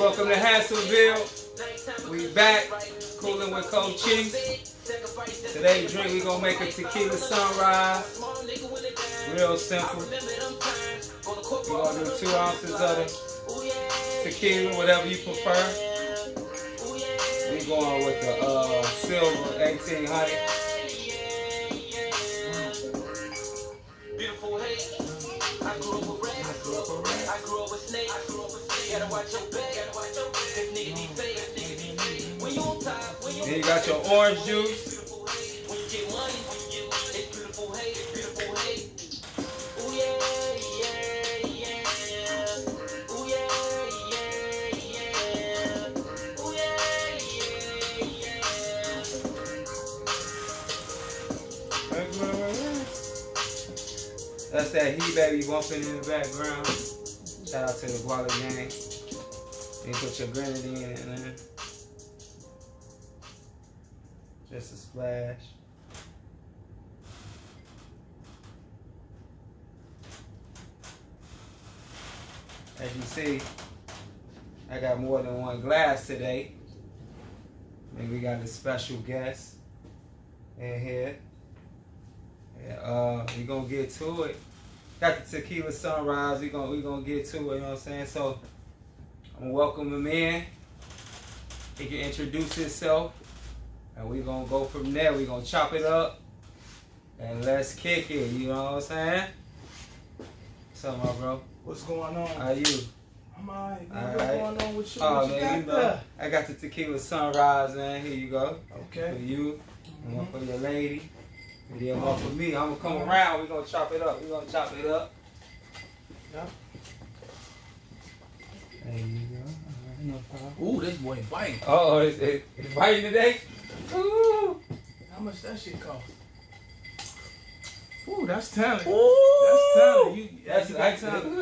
Welcome to Hasselville. We back, Coolin with Cochise. Today's drink, we gonna make a Tequila Sunrise. Real simple. We're gonna do 2 ounces of the tequila, whatever you prefer. We going with the silver 1800. Then you got your orange juice. That's that He Baby bumping in the background. Shout out to the Guala gang. Then put your grenadine in there. Just a splash. As you see, I got more than one glass today. And we got a special guest in here. Yeah, we gonna get to it. Got the Tequila Sunrise. We gonna get to it. You know what I'm saying? So I'm gonna welcome him in. He can introduce himself, and we gonna go from there. We gonna chop it up, and let's kick it. You know what I'm saying? What's up, my bro? What's going on? How you? I'm alright. What's going on with you? Oh what man, you know, there? I got the Tequila Sunrise, man. Here you go. Okay. For you, and one for your lady. And then one for me. I'm gonna come around. We're gonna chop it up. We're gonna chop it up. Yep. There you go. Alright, no problem. Ooh, this boy biting. Oh, it's biting today? Ooh. How much that shit cost? Ooh, that's talent. Ooh. That's talent. You That's got talent.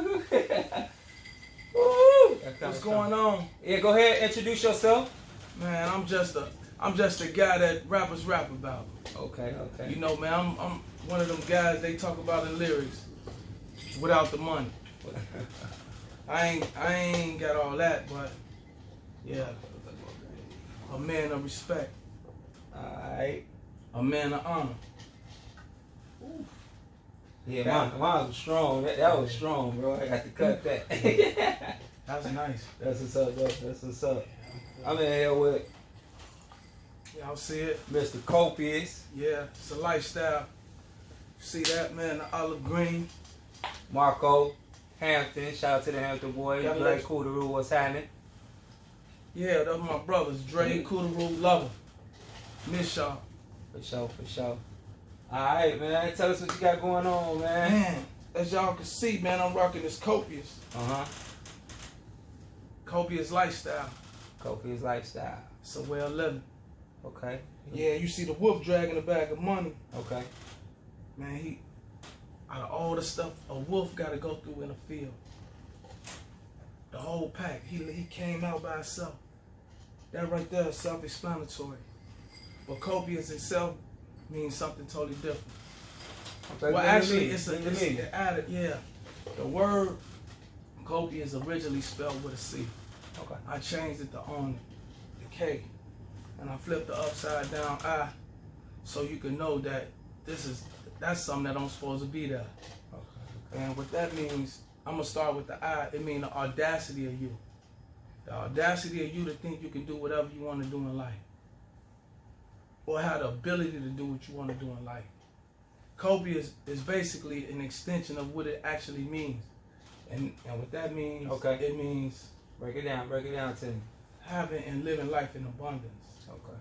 Ooh. What's going on? Yeah, go ahead. Introduce yourself. Man, I'm just a guy that rappers rap about. Okay, okay. You know, man, I'm one of them guys they talk about in lyrics without the money. I ain't got all that, but yeah, a man of respect. Alright. A man of honor. Ooh. Yeah, mine was strong. That was strong, bro. I got to cut that. That's nice. That's what's up, bro. That's what's up. I'm in here with Y'all see it? Mr. Copious. Yeah, it's a lifestyle. See that, man? The olive green. Marco Hampton. Shout out to the Hampton boys. Got Very cool to rule. What's happening? Yeah, those my brothers. Dre, Koodaroo, Lover. Miss y'all. For sure, for sure. Alright, man. Tell us what you got going on, man. Man, as y'all can see, man, I'm rocking this Copious. Kopious Lifestyle. Kopious Lifestyle. It's a way of living. Okay. Yeah, you see the wolf dragging a bag of money. Okay. Man, out of all the stuff a wolf got to go through in a field, the whole pack, he came out by himself. That right there is self-explanatory. But Copious itself means something totally different. Okay, Well, actually, it's added. Yeah, the word Copious originally spelled with a C. Okay. I changed it to on the K, and I flipped the upside down I, so you can know that that's something that don't supposed to be there. Okay. And what that means, I'm gonna start with the I. It means the audacity of you. The audacity of you to think you can do whatever you want to do in life, or have the ability to do what you want to do in life. Copious is basically an extension of what it actually means, and what that means, okay, it means break it down to me. Having and living life in abundance. Okay.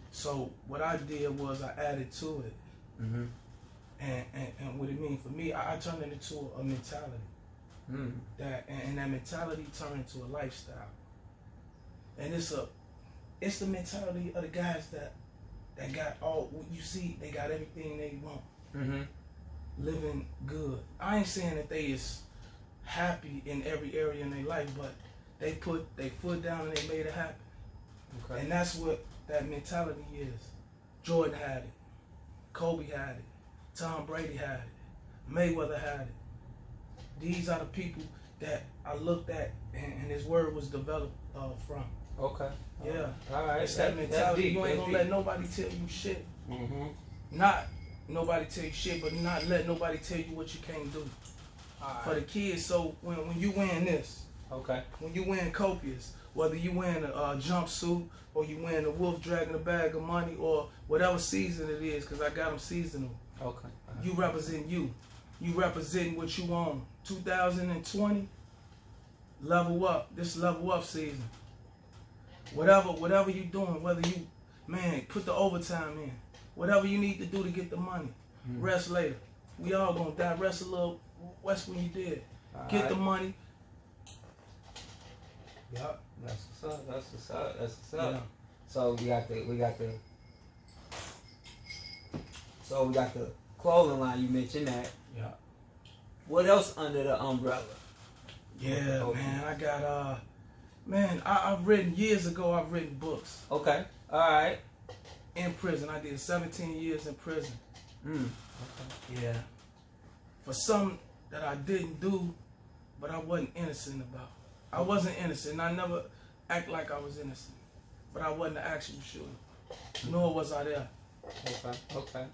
So what I did was I added to it, and what it means for me, I turned it into a mentality. That mentality turned into a lifestyle, and it's the mentality of the guys that got all you see. They got everything they want. Living good. I ain't saying that they is happy in every area in their life, but they put their foot down and they made it happen. Okay. And that's what that mentality is. Jordan had it. Kobe had it. Tom Brady had it. Mayweather had it. These are the people that I looked at, and his word was developed from. Okay. Yeah. All right. It's that mentality. Deep. You ain't gonna let nobody tell you shit. Not nobody tell you shit, but not let nobody tell you what you can't do. For the kids, so when you wearing this, when you wearing Copious, whether you wearing a jumpsuit or you wearing a wolf dragging a bag of money or whatever season it is, because I got them seasonal. You represent you. You represent what you own. 2020, level up. This level up season. Whatever you doing, whether you, man, put the overtime in. Whatever you need to do to get the money. Rest later. We all gonna die. Rest a little. What's when you did. Get the money. Yup. That's what's up. That's what's up. That's what's up. Yeah. So we got the clothing line. You mentioned that. Yeah. What else under the umbrella? Yeah, man. I got man. I've written years ago. I've written books. Okay. All right. In prison, I did 17 years in prison. Okay. Yeah. For something that I didn't do, but I wasn't innocent about. I wasn't innocent. I never act like I was innocent, but I wasn't the actual shooter. Nor was I there. Okay. Okay.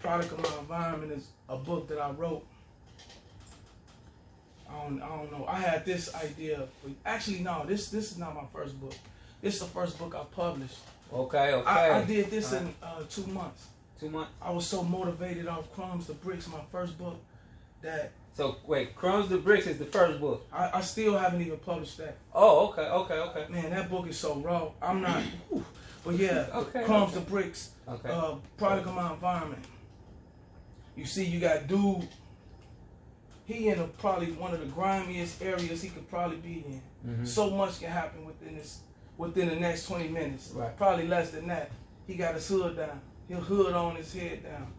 Product of My Environment is a book that I wrote. I don't know. I had this idea. Actually, no. This is not my first book. It's the first book I published. Okay. Okay. I did this in 2 months. 2 months. I was so motivated off Crumbs to Bricks, my first book, that. So wait, Crumbs to Bricks is the first book. I still haven't even published that. Oh, okay, okay, okay. Man, that book is so raw. I'm not. But yeah, okay, Crumbs to Bricks. Okay. Product of My Environment. You see, you got dude. He in probably one of the grimiest areas he could probably be in. So much can happen within the next 20 minutes. Right. Probably less than that. He got his hood down. His hood on his head down.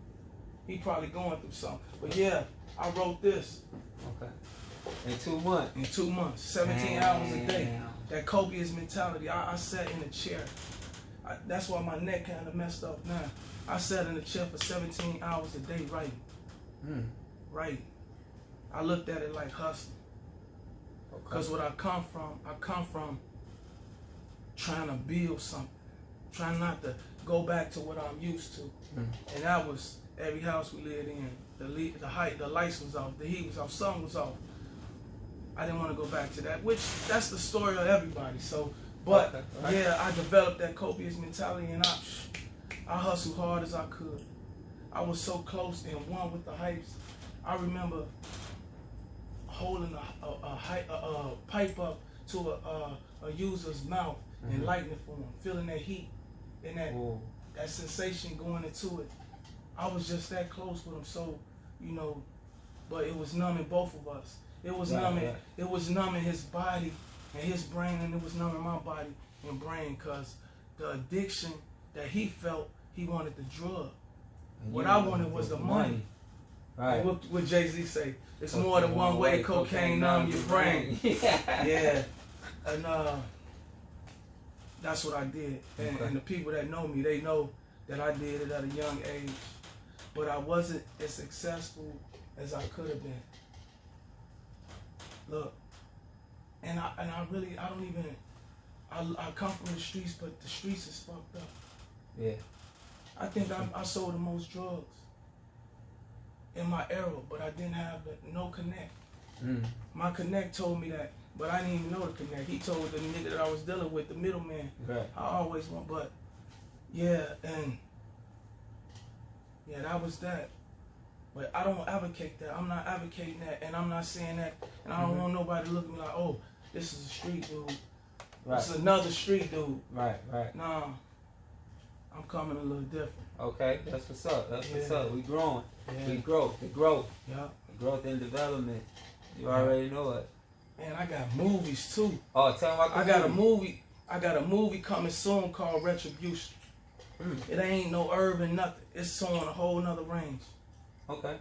He probably going through something. But yeah, I wrote this. Okay. In 2 months. In 2 months, 17 hours a day. That copious mentality. I sat in a chair. That's why my neck kind of messed up now. I sat in a chair for 17 hours a day writing. Writing. I looked at it like hustling. Because what I come from trying to build something. Trying not to go back to what I'm used to. And that was every house we lived in. The lights was off, the heat was off, sun was off. I didn't want to go back to that, which that's the story of everybody. So, but yeah, I developed that copious mentality, and I hustled hard as I could. I was so close and one with the hypes. I remember holding a pipe up to a user's mouth and lighting it for him, feeling that heat and that sensation going into it. I was just that close with him, so but it was numbing both of us. It was numbing. It was numbing his body and his brain, and it was numbing my body and brain, cause the addiction that he felt, he wanted the drug. What I wanted was the money. Right. And what Jay-Z say? It's more than one way. Cocaine numb your brain. Yeah. And that's what I did. And the people that know me, they know that I did it at a young age. But I wasn't as successful as I could have been. Look, and I come from the streets, but the streets is fucked up. Yeah. I think I sold the most drugs in my era, but I didn't have no connect. My connect told me that, but I didn't even know the connect. He told the nigga that I was dealing with, the middleman. Right. I always want, but yeah, and yeah, that was that. But I don't advocate that. I'm not advocating that, and I'm not saying that, and I don't want nobody to look at me like, oh, this is a street dude. Right. This is another street dude. Right, right. Nah, I'm coming a little different. Okay, that's what's up. That's what's up. We growing. Yeah. We grow. The growth. Yeah. The growth and development. You already know it. Man, I got movies too. Oh, tell me about the movie. I got a movie coming soon called Retribution. It ain't no urban nothing. It's on a whole nother range. Okay.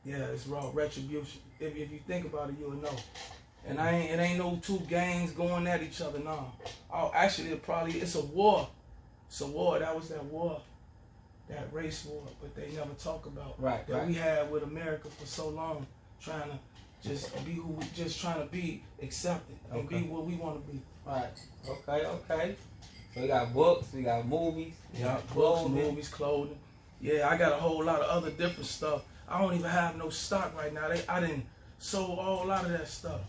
Yeah, it's raw. Retribution. If you think about it, you'll know. And it ain't no two gangs going at each other, nah. Oh, actually, it's a war. It's a war. That was that war, that race war, but they never talk about. Right. That we had with America for so long. trying to just be who we just trying to be accepted and be what we want to be. Right. Okay. So we got books, we got movies, books, movies, clothing. Yeah, I got a whole lot of other different stuff. I don't even have no stock right now. I didn't sold a whole lot of that stuff.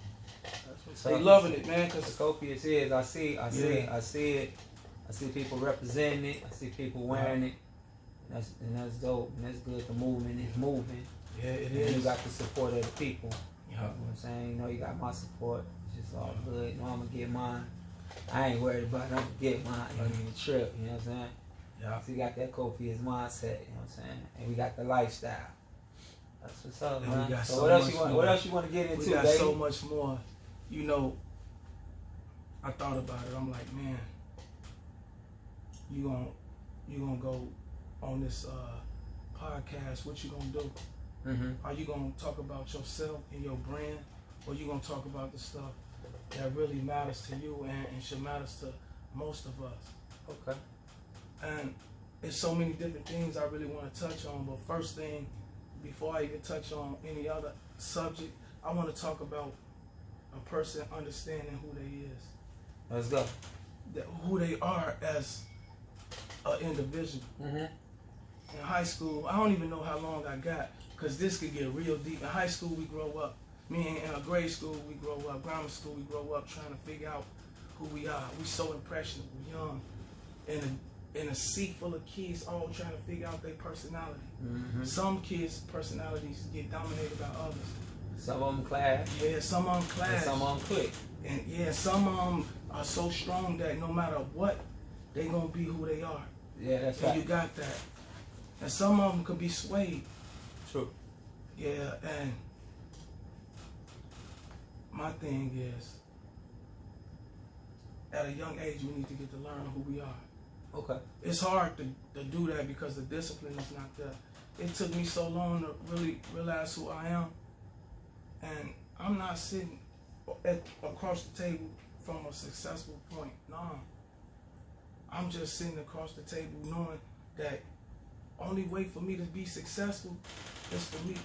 They loving it, man. Cause Copious is. I see it. I see people representing it. I see people wearing it. And that's dope. And that's good. The movement is moving. Yeah, it and is. You got the support of the people. Yeah. You know what I'm saying? You know you got my support. It's just all good. You know I'm gonna get mine. I ain't worried about it. I'm gonna get mine. I ain't even trip. You know what I'm saying? Yeah. So you got that Copious mindset. You know what I'm saying? And we got the lifestyle. That's what's up, man. So what else you want to get into? We got baby? so much more. You know, I thought about it. I'm like, man, you gonna go on this podcast. What you gonna do? Mm-hmm. Are you gonna talk about yourself and your brand, or you gonna talk about the stuff that really matters to you and should matters to most of us? Okay. And there's so many different things I really want to touch on. But first thing, before I even touch on any other subject, I want to talk about a person understanding who they is. Let's go. Who they are as an individual. Mm-hmm. In high school, I don't even know how long I got, because this could get real deep. In high school, we grow up. In grade school, we grow up. Grammar school, we grow up trying to figure out who we are. We so impressionable, young, in a seat full of kids all trying to figure out their personality. Mm-hmm. Some kids' personalities get dominated by others. Some of them class. Yeah, some of them class. And some of them click. And yeah, some of them are so strong that no matter what, they gonna be who they are. Yeah, that's and right. You got that. And some of them could be swayed. True. Yeah, and my thing is, at a young age, we need to get to learn who we are. Okay. It's hard to do that because the discipline is not there. It took me so long to really realize who I am. And I'm not sitting across the table from a successful point. No. I'm just sitting across the table knowing that only way for me to be successful is for me.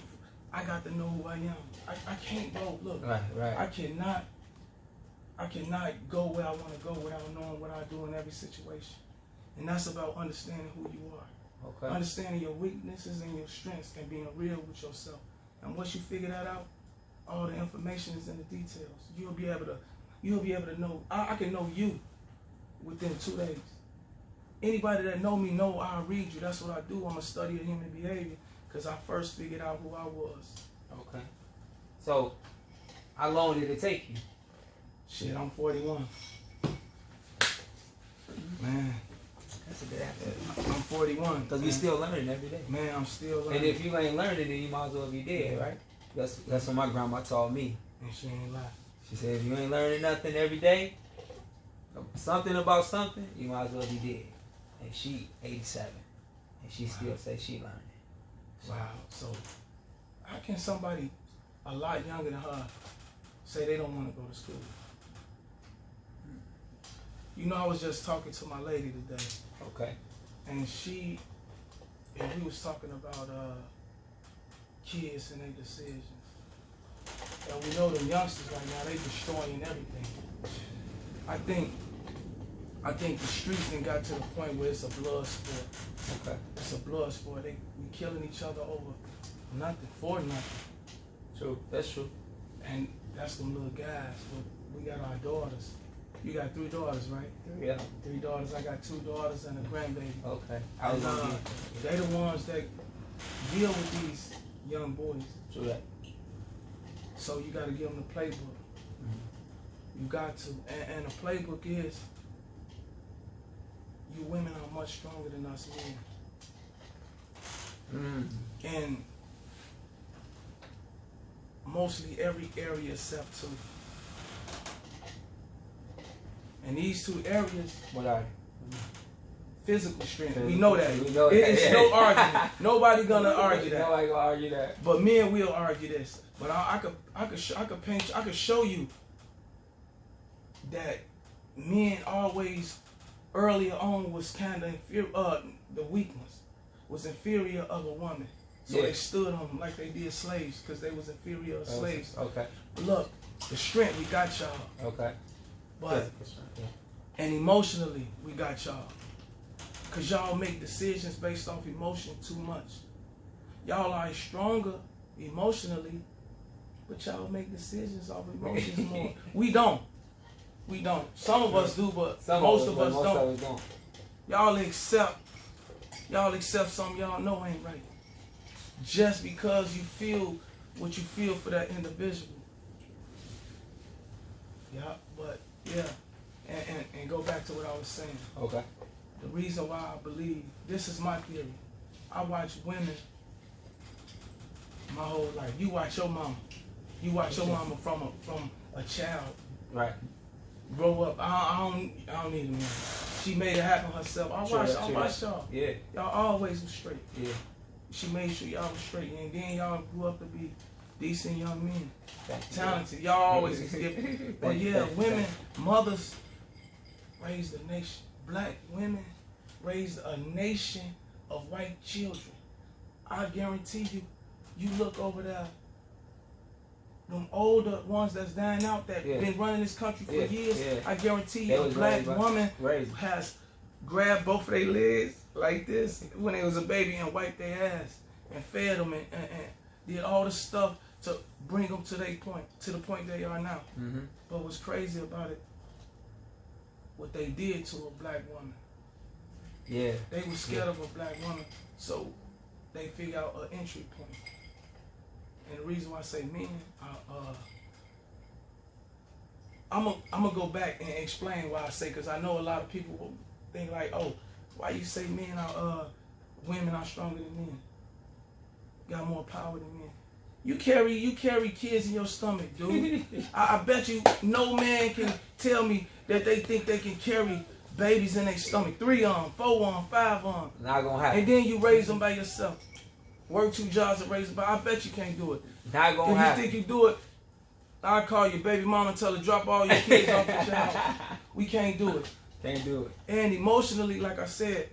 I got to know who I am. I can't go, look, right. I cannot go where I want to go without knowing what I do in every situation. And that's about understanding who you are. Okay. Understanding your weaknesses and your strengths and being real with yourself. And once you figure that out, all the information is in the details. You'll be able to know. I can know you within 2 days. Anybody that know me know I'll read you. That's what I do. I'm a study of human behavior because I first figured out who I was. Okay. So, how long did it take you? Shit, I'm 41. Man. That's a good answer. I'm 41. Because we still learning every day. Man, I'm still learning. And if you ain't learning, then you might as well be dead, right? That's what my grandma taught me. And she ain't lie. She said, if you ain't learning nothing every day, something about something, you might as well be dead. And she 87. And she still say she learning. Wow. So, how can somebody a lot younger than her say they don't want to go to school? You know, I was just talking to my lady today. Okay. And we was talking about kids and their decisions. And we know them youngsters right now, they destroying everything. I think the streets done got to the point where it's a blood sport. Okay. It's a blood sport. We killing each other over nothing, for nothing. True. That's true. And that's them little guys. But we got our daughters. You got 3 daughters, right? Yeah. 3 daughters. I got 2 daughters and a grandbaby. Okay. They the ones that deal with these young boys. True that. So you got to give them the playbook. Mm-hmm. You got to. And the playbook is, you women are much stronger than us men. And mostly every area except 2. And these 2 areas, what are they? Physical strength. We know that. It's no argument. Nobody gonna argue that. Nobody gonna argue that. But men will argue this. But I could show you that men always earlier on was kind of inferior. The weakness was inferior of a woman. So they stood on them like they did slaves because they was inferior slaves. Okay. But look, the strength, we got y'all. Okay. But, and emotionally, we got y'all. Because y'all make decisions based off emotion too much. Y'all are stronger emotionally, but y'all make decisions off emotions more. We don't. We don't. Some of us do, but most of us don't. Y'all accept something y'all know ain't right. Just because you feel what you feel for that individual. Yeah, but yeah. And go back to what I was saying. Okay. The reason why I believe, this is my theory. I watch women my whole life. You watch your mama. You watch your mama from a child. Right. Grow up. I don't need a man. She made it happen herself. I watched y'all. Yeah. Y'all always was straight. Yeah. She made sure y'all was straight. And then y'all grew up to be decent young men. Talented. Y'all always was gifted. But yeah, women, mothers raised a nation. Black women raised a nation of white children. I guarantee you, you look over there, them older ones that's dying out that been running this country for years, I guarantee you a black woman has grabbed both of their legs like this when they was a baby and wiped their ass and fed them and did all the stuff to bring them to the point they are now. Mm-hmm. But what's crazy about it, what they did to a black woman. Yeah. They were scared of a black woman, so they figure out an entry point. And the reason why I say men, I'm gonna go back and explain why I say, because I know a lot of people will think like, oh, why you say women are stronger than men, got more power than men. You carry kids in your stomach, dude. I bet you no man can tell me that they think they can carry babies in their stomach. 3 on, 4 on, 5 on. Not gonna happen. And then you raise them by yourself. Work 2 jobs to raise them by. I bet you can't do it. Not gonna happen. If you think you do it, I'll call your baby mama and tell her drop all your kids off at your house. We can't do it. Can't do it. And emotionally, like I said,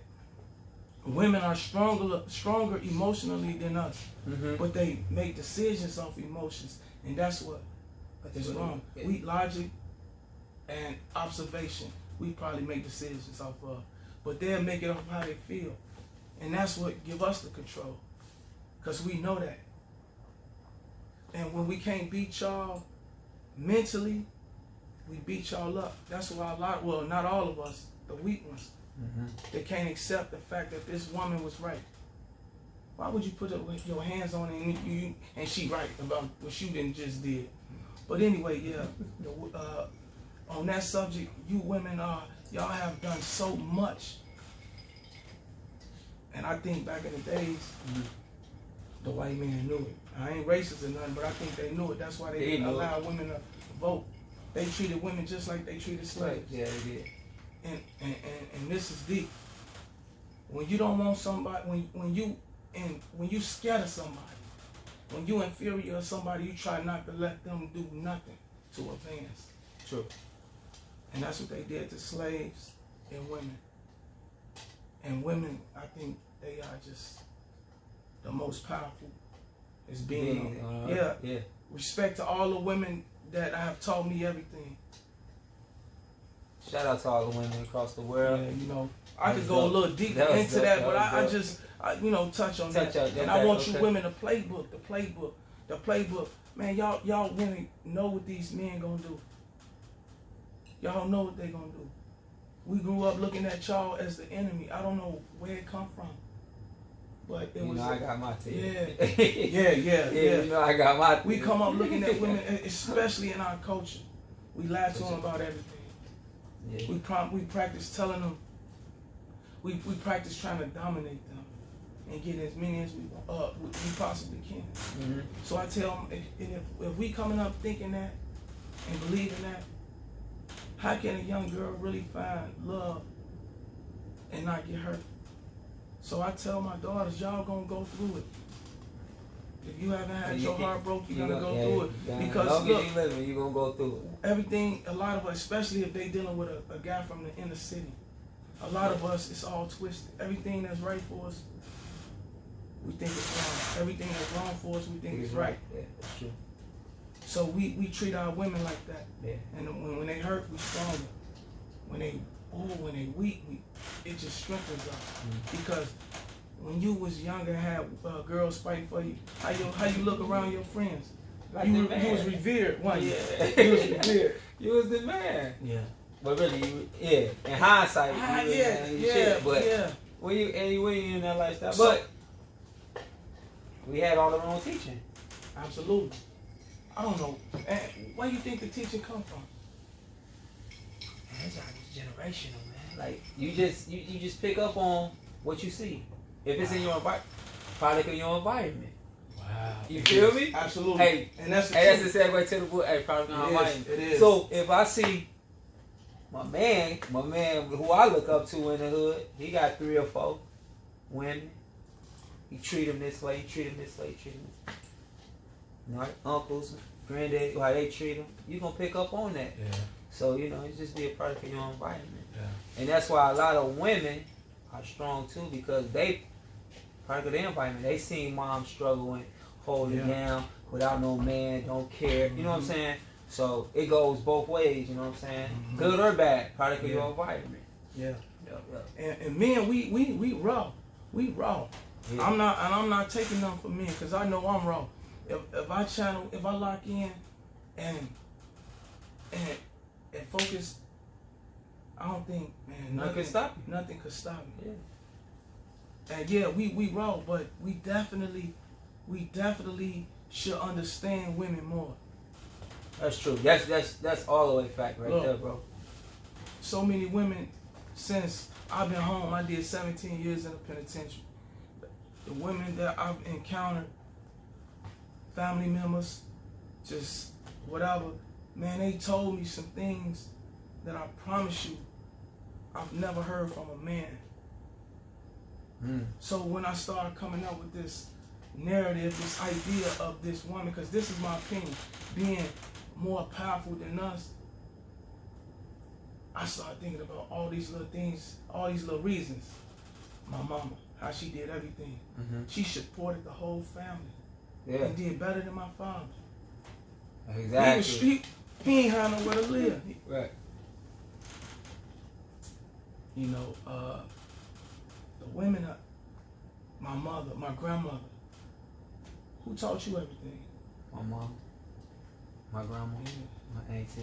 women are stronger emotionally than us. Mm-hmm. But they make decisions off emotions. And that's what is wrong. We logic and observation, we probably make decisions off of. But they'll make it off how they feel. And that's what give us the control. Because we know that. And when we can't beat y'all mentally, we beat y'all up. That's why not all of us, the weak ones, they can't accept the fact that this woman was right. Why would you put your hands on it and she right about what you didn't just did? But anyway, yeah, on that subject, you women y'all have done so much. And I think back in the days, the white man knew it. I ain't racist or nothing, but I think they knew it. That's why they didn't allow women to vote. They treated women just like they treated slaves. Yeah, they did. And this is deep. When you don't want somebody, when you scared of somebody, when you inferior to somebody, you try not to let them do nothing to advance. True. And that's what they did to slaves and women. And women, I think they are just the most powerful. Is being respect to all the women that have taught me everything. Shout out to all the women across the world. Yeah, you know, I could go a little deeper into that, but I just touch on that. And I want you women, the playbook. Man, y'all women know what these men gonna do. Y'all know what they gonna do. We grew up looking at y'all as the enemy. I don't know where it come from. But it was. I got my thing. Yeah. You know, I got my thing. We come up looking at women, especially in our culture. We lie to them about everything. Yeah. We practice telling them. We practice trying to dominate them and get as many as we possibly can. Mm-hmm. So I tell them, if we coming up thinking that and believing that, how can a young girl really find love and not get hurt? So I tell my daughters, y'all gonna go through it. If you haven't had your heart broke, you're gonna go through it. Because look, you're gonna go through it. Everything, a lot of us, especially if they dealing with a guy from the inner city, a lot of us, it's all twisted. Everything that's right for us, we think it's wrong. Everything that's wrong for us, we think it's right. Yeah, that's true. So we treat our women like that. Yeah. And when they hurt, we stronger. When they weak, it just strengthens us. Mm-hmm. Because when you was younger, had girls fighting for you, how you look around your friends? Like you was revered, wasn't you? Yeah. You was revered. You was the man. Yeah. But really, in hindsight, yeah. When you in that lifestyle, but we had all the wrong teaching. Absolutely. I don't know. And where do you think the teaching come from? Man, it's like generational, man. Like you just pick up on what you see. If it's in your environment, product of your environment. Wow. You feel me? Absolutely. Hey, and that's the segue to the book. Hey, product of your environment. It is. So if I see my man who I look up to in the hood, he got 3 or 4 women. He treat him this way, he treat him this way, he treat him this way. You know, uncles, granddad, how they treat him, you gonna pick up on that. Yeah. So, you know, it's just be a product of your environment. Yeah. And that's why a lot of women are strong too, because they, product of their environment, they seen mom struggling, holding down, without no man, don't care. You know what I'm saying? So it goes both ways, you know what I'm saying? Mm-hmm. Good or bad, product of your environment. Yeah. Yep. And men, we raw. We raw. Yeah. I'm not taking nothing from men because I know I'm raw. If I lock in and focus, I don't think, man, nothing could stop you. Nothing could stop me. Yeah. And yeah, we raw, but we definitely should understand women more. That's true. That's all the way fact right there, bro. So many women, since I've been home, I did 17 years in the penitentiary. The women that I've encountered, family members, just whatever, man, they told me some things that I promise you I've never heard from a man. So when I started coming up with this narrative, this idea of this woman, because this is my opinion, being more powerful than us, I started thinking about all these little things, all these little reasons. My mama, how she did everything. She supported the whole family. Yeah. And did better than my father. Exactly. He ain't had nowhere to live. Right. You know, the women, my mother, my grandmother, who taught you everything? My mom, my grandma, my auntie.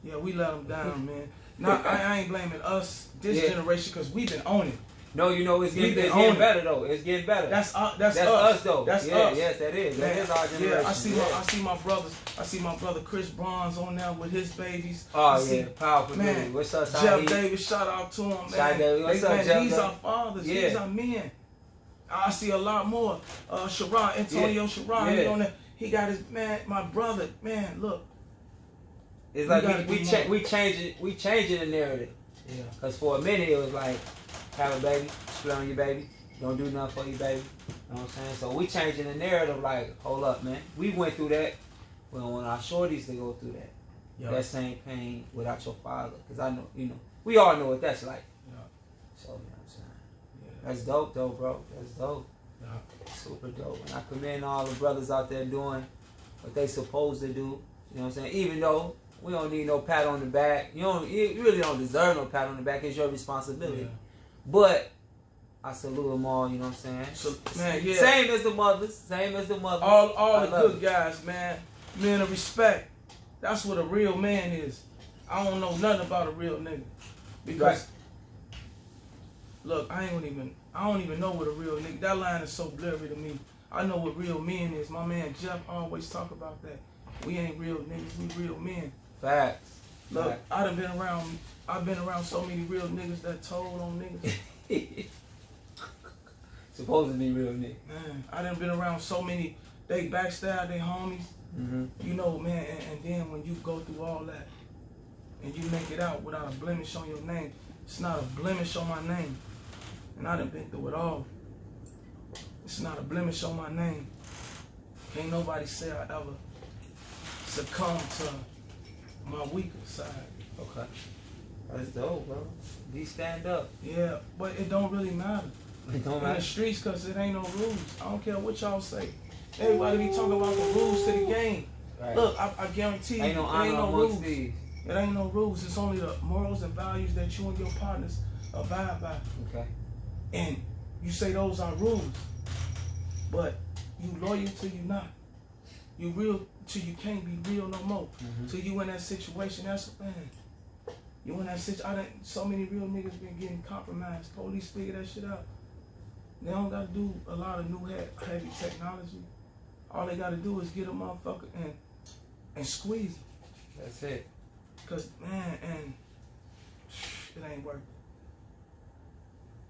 Yeah, we let them down, man. Now, I ain't blaming us, this generation, because we've been on it. No, you know, it's getting better, though. It's getting better. That's us, though. That's us. Yes, that is. That is our generation. Yeah, I see my brothers. I see my brother Chris Bronze on there with his babies. Oh, powerful, man. What's up, Jeff Davis, shout out to him, man. What's up, Jeff? These are fathers. These are men. I see a lot more. Sharon, Antonio Sharon, he on there. He got his, man, my brother, man, look. It's like we changing the narrative. Yeah. Because for a minute it was like, have a baby, split on your baby, don't do nothing for your baby. You know what I'm saying? So we changing the narrative like, hold up, man. We went through that. We don't want our shorties to go through that. Yep. That same pain without your father. Because I know, we all know what that's like. Yep. So, you know what I'm saying? Yeah. That's dope, though, bro. That's dope. Yep. Super dope. And I commend all the brothers out there doing what they supposed to do. You know what I'm saying? Even though we don't need no pat on the back. You really don't deserve no pat on the back. It's your responsibility. Yeah. But I salute them all, you know what I'm saying? So, man, Same as the mothers. All the good guys, man. Men of respect. That's what a real man is. I don't know nothing about a real nigga. Because, look, I don't even know what a real nigga, that line is so blurry to me. I know what real men is. My man Jeff always talk about that. We ain't real niggas, we real men. Facts. Look, I've been around so many real niggas that told on niggas. Supposed to be real niggas. Man, I done been around so many, they backstab their homies. You know, man, and then when you go through all that and you make it out without a blemish on your name, it's not a blemish on my name. And I done been through it all. It's not a blemish on my name. Can't nobody say I ever succumb to my weaker side. Okay. That's dope, bro. Be stand up. Yeah, but it don't really matter. in the streets, because it ain't no rules. I don't care what y'all say. Everybody be talking about the rules to the game. Right. Look, I guarantee you, ain't no rules. These. It ain't no rules. It's only the morals and values that you and your partners abide by. Okay. And you say those are rules, but you loyal till you not. You real till you can't be real no more. Till you in that situation. That's man. You in that situation. So many real niggas been getting compromised. Police figure that shit out. They don't got to do a lot of new heavy technology. All they got to do is get a motherfucker and squeeze it. That's it. Cause man, and it ain't worth it.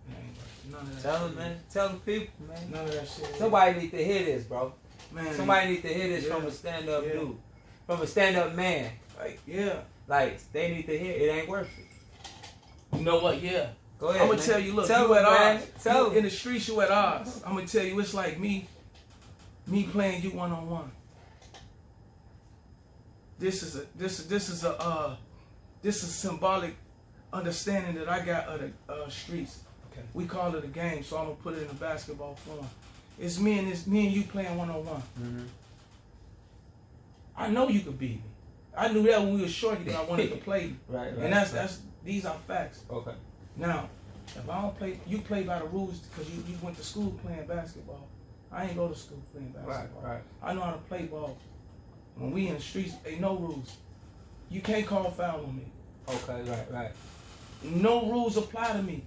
It ain't worth it. None of that. Tell them, man. Tell the people, man. None of that shit. Somebody need to hear this, bro. Man. Somebody need to hear this from a stand-up dude, from a stand-up man. Like they need to hear it. Ain't worth it. You know what? Yeah. Go ahead. I'm gonna tell you. Look, tell you at odds. Tell in the streets, you at odds. I'm gonna tell you, it's like me playing you one-on-one. This is symbolic understanding that I got of the streets. Okay. We call it a game, so I'm gonna put it in a basketball form. It's me and you playing one-on-one. I know you could beat me. I knew that when we were short because I wanted to play you. Right. And that's these are facts. Okay. Now, if I don't play, you play by the rules because you went to school playing basketball. I ain't go to school playing basketball. Right. I know how to play ball. When we in the streets, ain't no rules. You can't call foul on me. Okay, right. No rules apply to me.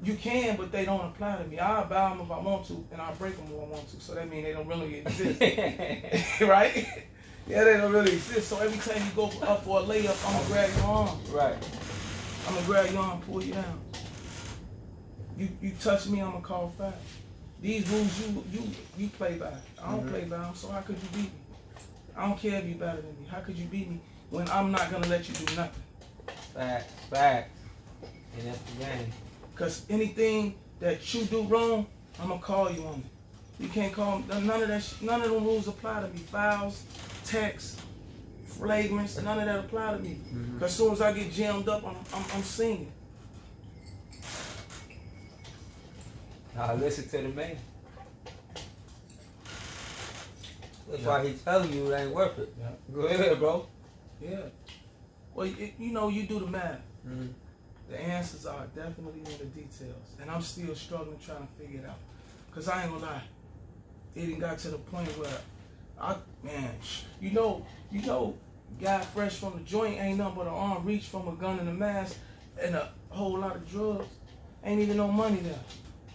You can, but they don't apply to me. I'll bow them if I want to, and I'll break them if I want to. So that means they don't really exist. Right? Yeah, they don't really exist. So every time you go up for a layup, I'm going to grab your arm. Right. I'm going to grab your arm and pull you down. You touch me, I'm going to call foul. These rules you play by. I don't play by them, so how could you beat me? I don't care if you're better than me. How could you beat me when I'm not going to let you do nothing? Facts. And that's the game. Because anything that you do wrong, I'm going to call you on it. You can't call me. None of them rules apply to me. Fouls, texts, flagrants, none of that apply to me. Because as soon as I get jammed up, I'm singing. Now listen to the man. That's why he's telling you it ain't worth it. Yeah. Go ahead, bro. Yeah. Well, you do the math. The answers are definitely in the details. And I'm still struggling trying to figure it out. Because I ain't gonna lie. It done got to the point where guy fresh from the joint ain't nothing but an arm reach from a gun and a mask and a whole lot of drugs. Ain't even no money there.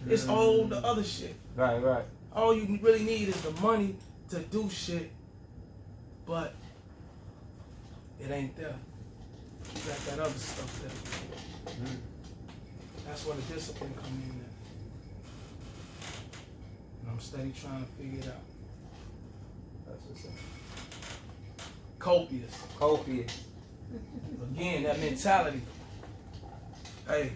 It's all the other shit. Right. All you really need is the money to do shit, but it ain't there. You got that other stuff there. That's where the discipline come in there. And I'm steady trying to figure it out. That's what's up. Copious. Again, that mentality. Hey,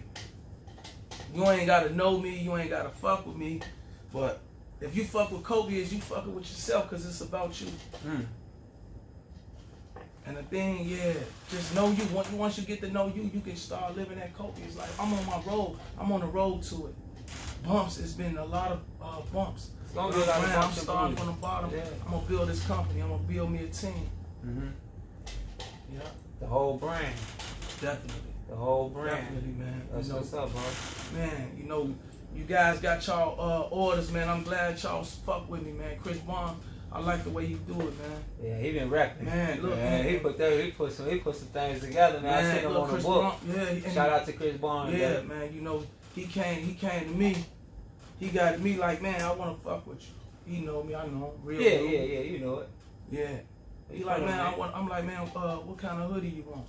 you ain't gotta know me, you ain't gotta fuck with me, but if you fuck with Copious, you fucking with yourself because it's about you. And the thing, just know you. Once you get to know you, you can start living that Copious life. I'm on my road. I'm on the road to it. Bumps. It's been a lot of bumps. I'm starting from the bottom. Yeah. I'm going to build this company. I'm going to build me a team. Yeah. The whole brand. Definitely. The whole brand. Definitely, man. That's what's up, bro. Man, you guys got y'all orders, man. I'm glad y'all fuck with me, man. Chris Bond, I like the way you do it, man. Yeah, he been rapping. Man, look, man. He put some things together, man. I seen him on the book. Shout out to Chris Bond. Yeah, man. He came to me. He got me like, man, I want to fuck with you. He know me, I know him. Real. Yeah, you know it. Yeah. He like, man, I'm like, man, what kind of hoodie you want?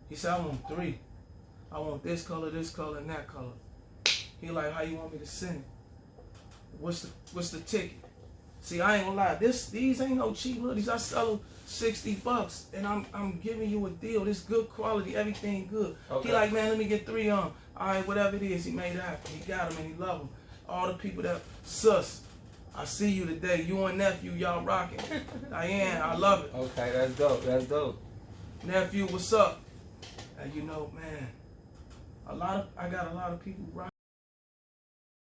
He said, I want 3. I want this color, and that color. He like, how you want me to send it? What's the ticket? See, I ain't gonna lie. These ain't no cheap hoodies. I sell them $60, and I'm giving you a deal. This good quality, everything good. Okay. He like, man, let me get 3 on. All right, whatever it is, he made it happen. He got them and he love them. All the people that sus, I see you today. You and nephew, y'all rocking. I love it. Okay, that's dope. Nephew, what's up? And man, I got a lot of people rocking.